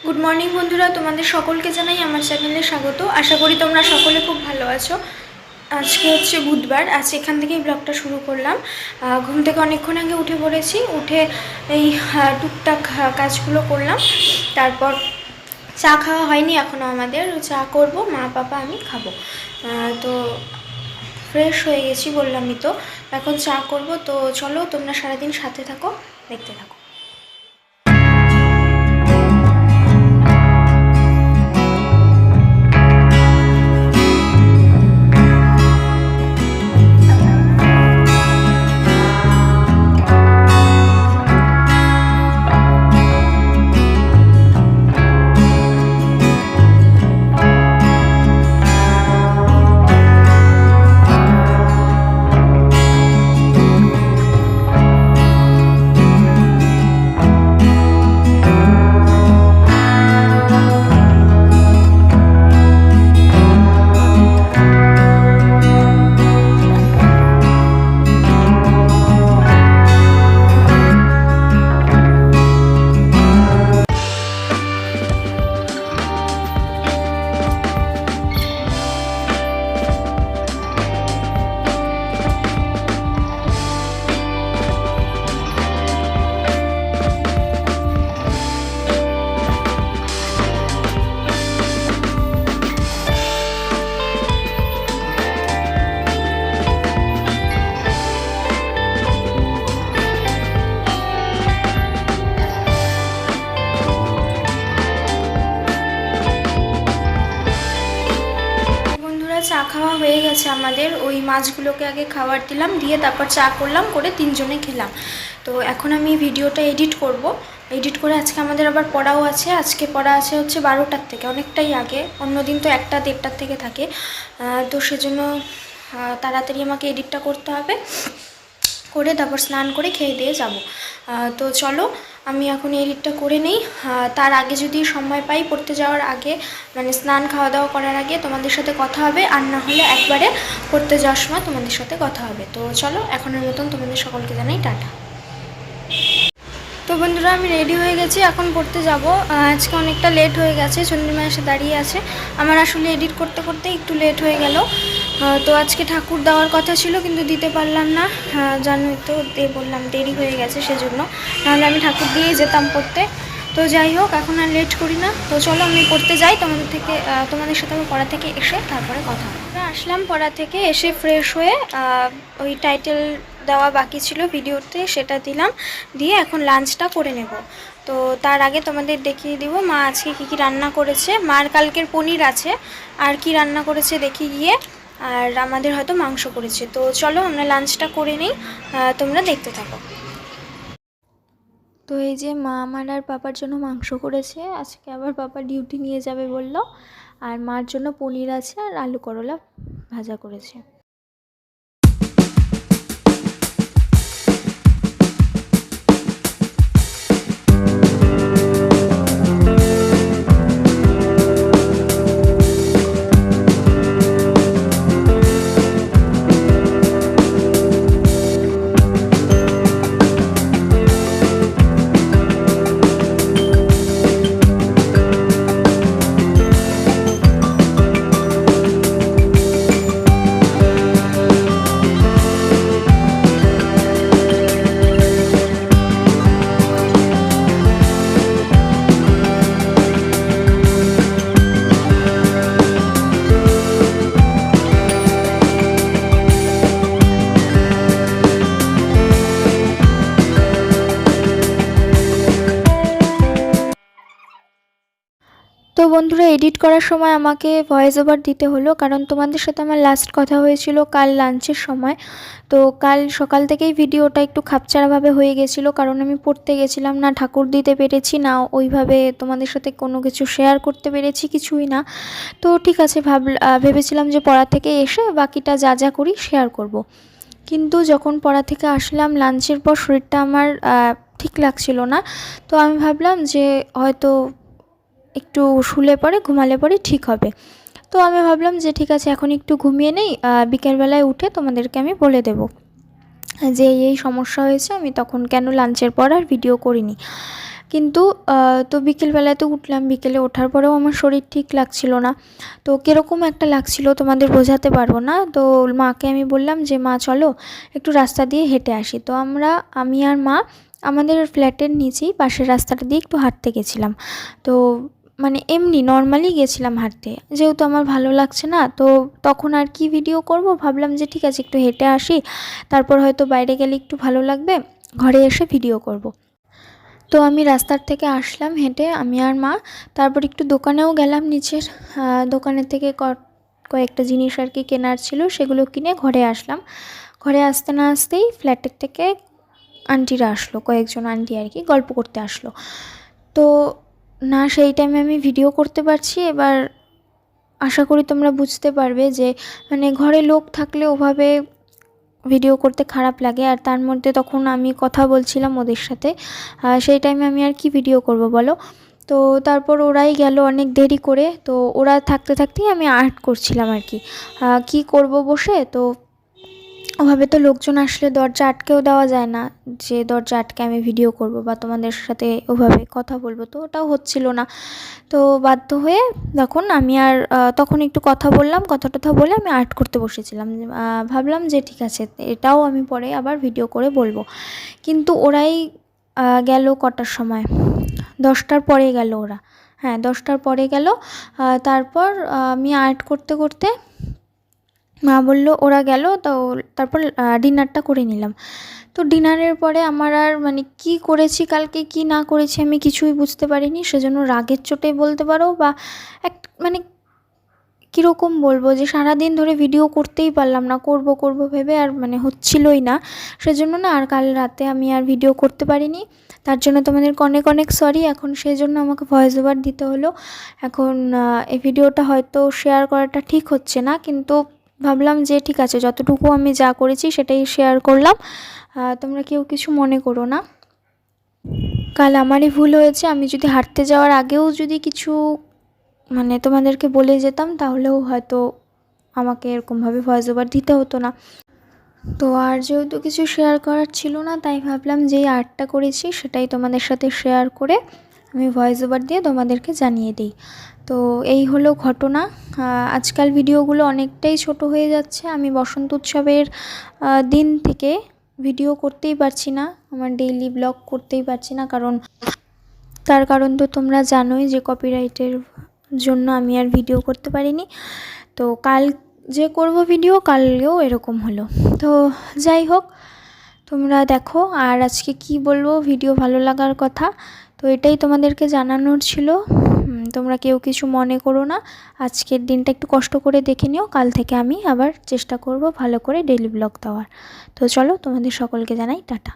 Good morning বন্ধুরা, তোমাদের সকলকে জানাই আমার চ্যানেলে স্বাগত। আশা করি তোমরা সকলে খুব ভালো আছো। আজকে হচ্ছে বুধবার, আজ এখান থেকেই ব্লগটা শুরু করলাম। ঘুম থেকে অনেকক্ষণ আগে উঠে পড়েছি, উঠে এই টুকটাক কাজগুলো করলাম। তারপর চা খাওয়া হয়নি এখনও, আমাদের চা করব, মা পাপা আমি খাবো। তো ফ্রেশ হয়ে গেছি বললামই তো, এখন চা করব। তো চলো তোমরা সারাদিন সাথে থাকো, দেখতে থাকো। চা খাওয়া হয়ে গেছে আমাদের। ওই মাছগুলোকে আগে খাবার দিলাম, দিয়ে তারপর চা করলাম, করে তিনজনে খেলাম। তো এখন আমি ভিডিওটা এডিট করব। এডিট করে আজকে আমাদের আবার পড়াও আছে। আজকে পড়া আছে হচ্ছে 12টার থেকে, অনেকটাই আগে। অন্যদিন তো 1টা 1:30টার থেকে থাকে। তো সেজন্য তাড়াতাড়ি আমাকে এডিটটা করতে হবে, করে তারপর স্নান করে খেয়ে দিয়ে যাব। তো চলো আমি এখন এডিটটা করে নেই। তার আগে যদি সময় পাই, পড়তে যাওয়ার আগে, মানে স্নান খাওয়া দাওয়া করার আগে তোমাদের সাথে কথা হবে, আর না হলে একবারে পড়তে যাওয়ার সময় তোমাদের সাথে কথা হবে। তো চলো এখনের মতন তোমাদের সকলকে জানাই টাটা। তো বন্ধুরা, আমি রেডি হয়ে গেছি, এখন পড়তে যাব। আজকে অনেকটা লেট হয়ে গেছে, চন্দ্রিমা এসে দাঁড়িয়ে আছে। আমার আসলে এডিট করতে করতে একটু লেট হয়ে গেল। তো আজকে ঠাকুর দেওয়ার কথা ছিল, কিন্তু দিতে পারলাম না। জানোই তো, বললাম দেরি হয়ে গেছে, সেজন্য। নাহলে আমি ঠাকুর দিয়েই যেতাম পড়তে। তো যাই হোক, এখন আর লেট করি না। তো চলো আমি পড়তে যাই, তোমাদের সাথে আমি পড়া থেকে এসে তারপরে কথা হবে। আসলাম পড়া থেকে এসে, ফ্রেশ হয়ে ওই টাইটেল দেওয়া বাকি ছিল ভিডিওতে, সেটা দিলাম, দিয়ে এখন লাঞ্চটা করে নেব। তো তার আগে তোমাদের দেখিয়ে দিব মা আজকে কী কী রান্না করেছে। মার কালকের পনির আছে, আর কি রান্না করেছে দেখি গিয়ে। আর আমাদের হয়তো মাংস করেছে। তো চলো আমরা লাঞ্চটা করে নিই, তোমরা দেখতে থাকো। তো এই যে মা আমার আর পাপার জন্য মাংস করেছে। আজকে আবার পাপা ডিউটি নিয়ে যাবে বলল। আর মার জন্য পনির আছে, আর আলু করলা ভাজা করেছে। তো বন্ধুরা, এডিট করার সময় আমাকে ভয়েস ওভার দিতে হলো, কারণ তোমাদের সাথে আমার লাস্ট কথা হয়েছিল কাল লাঞ্চের সময়। তো কাল সকাল থেকেই ভিডিওটা একটু খাপছাড়াভাবে হয়ে গেছিলো, কারণ আমি পড়তে গেছিলাম না, ঠাকুর দিতে পেরেছি না, ওইভাবে তোমাদের সাথে কোনো কিছু শেয়ার করতে পেরেছি, কিছুই না। তো ঠিক আছে, ভেবেছিলাম যে পড়া থেকে এসে বাকিটা যা যা করি শেয়ার করব। কিন্তু যখন পড়া থেকে আসলাম, লাঞ্চের পর শরীরটা আমার ঠিক লাগছিল না। তো আমি ভাবলাম যে হয়তো একটু শুলে পরে, ঘুমালে পরে ঠিক হবে। তো আমি ভাবলাম যে ঠিক আছে, এখন একটু ঘুমিয়ে নেই, বিকেলবেলায় উঠে তোমাদেরকে আমি বলে দেব যে এই সমস্যা হয়েছে, আমি তখন কেন লাঞ্চের পর আর ভিডিও করিনি। কিন্তু তো বিকেলবেলায় তো উঠলাম, বিকেলে ওঠার পরেও আমার শরীর ঠিক লাগছিল না। তো কীরকম একটা লাগছিল তোমাদের বোঝাতে পারবো না। তো মাকে আমি বললাম যে মা চলো একটু রাস্তা দিয়ে হেঁটে আসি। তো আমি আর মা আমাদের ফ্ল্যাটের নিচেই পাশের রাস্তাটা দিয়ে একটু হাঁটতে গেছিলাম। তো মানে এমনি নর্মালি গেছিলাম হাঁটতে, যেহেতু আমার ভালো লাগছে না। তো তখন আর কি ভিডিও করব, ভাবলাম যে ঠিক আছে একটু হেঁটে আসি, তারপর হয়তো বাইরে গেলে একটু ভালো লাগবে, ঘরে এসে ভিডিও করব। তো আমি রাস্তার থেকে আসলাম হেঁটে, আমি আর মা। তারপর একটু দোকানেও গেলাম নিচের, দোকানের থেকে কয়েকটা জিনিস আর কি কেনার ছিল, সেগুলো কিনে ঘরে আসলাম। ঘরে আসতে না আসতেই ফ্ল্যাটের থেকে আন্টিরা আসলো, কয়েকজন আন্টি আর কি গল্প করতে আসলো। তো না সেই টাইমে আমি ভিডিও করতে পারছি। এবার আশা করি তোমরা বুঝতে পারবে যে মানে ঘরে লোক থাকলে ওভাবে ভিডিও করতে খারাপ লাগে। আর তার মধ্যে তখন আমি কথা বলছিলাম ওদের সাথে, সেই টাইমে আমি আর কি ভিডিও করব বলো। তো তারপর ওরাই গেল অনেক দেরি করে। তো ওরা থাকতে থাকতেই আমি আর্ট করছিলাম আর কি করব বসে। তো ওভাবে তো লোকজন আসলে দরজা আটকেও দেওয়া যায় না, যে দরজা আটকে আমি ভিডিও করব বা তোমাদের সাথে ওভাবে কথা বলবো, তো ওটাও হচ্ছিল না। তো বাধ্য হয়ে তখন একটু কথা বললাম, কথা বলে আমি আর্ট করতে বসেছিলাম। ভাবলাম যে ঠিক আছে এটাও আমি পরে আবার ভিডিও করে বলবো। কিন্তু ওরাই গেল কটার সময়, 10টার পরে গেল ওরা। হ্যাঁ 10টার পরে গেল। তারপর আমি আর্ট করতে করতে মা বলল ওরা গেল, তো তারপর ডিনারটা করে নিলাম। তো ডিনারের পরে আমার আর মানে কী করেছি কালকে কী না করেছি আমি কিছুই বুঝতে পারিনি। সেজন্য রাগের চোটে বলতে পারো, বা মানে কীরকম বলবো, যে সারাদিন ধরে ভিডিও করতেই পারলাম না, করব ভেবে আর মানে হচ্ছিলই না। সেজন্য না আর কাল রাতে আমি আর ভিডিও করতে পারিনি। তার জন্য তোমাদের অনেক অনেক সরি। এখন সেজন্য আমাকে ভয়েস ওভার দিতে হলো। এখন এই ভিডিওটা হয়তো শেয়ার করাটা ঠিক হচ্ছে না, কিন্তু ভাবলাম যে ঠিক আছে যতটুকু আমি যা করেছি সেটাই শেয়ার করলাম, তোমরা কেউ কিছু মনে করো না। কাল আমারই ভুল হয়েছে, আমি যদি হাঁটতে যাওয়ার আগেও যদি কিছু মানে তোমাদেরকে বলে যেতাম তাহলেও হয়তো আমাকে এরকমভাবে ভয়েস ওভার দিতে হতো না। তো আর যেহেতু কিছু শেয়ার করার ছিল না, তাই ভাবলাম যেই আর্টটা করেছি সেটাই তোমাদের সাথে শেয়ার করে আমি ভয়েস ওভার দিয়ে তোমাদেরকে জানিয়ে দিই। তো এই হলো ঘটনা। আজকাল ভিডিওগুলো অনেকটাই ছোট হয়ে যাচ্ছে। আমি বসন্ত উৎসবের দিন থেকে ভিডিও করতেই পারছি না, আমার ডেইলি ব্লগ করতেই পারছি না, তার কারণ তো তোমরা জানোই যে কপিরাইটের জন্য আমি আর ভিডিও করতে পারিনি। তো কাল যে করব ভিডিও, কালকেও এরকম হলো। তো যাই হোক, তোমরা দেখো। আর আজকে কি বলবো, ভিডিও ভালো লাগার কথা, তো এটাই তোমাদেরকে জানানোর ছিল। তোমরা কেউ কিছু মনে করো না। আজকের দিনটা একটু কষ্ট করে দেখে নিও, কাল থেকে আমি আবার চেষ্টা করব ভালো করে ডেইলি ব্লগ দেওয়ার। তো চলো, তোমাদের সকলকে জানাই টাটা।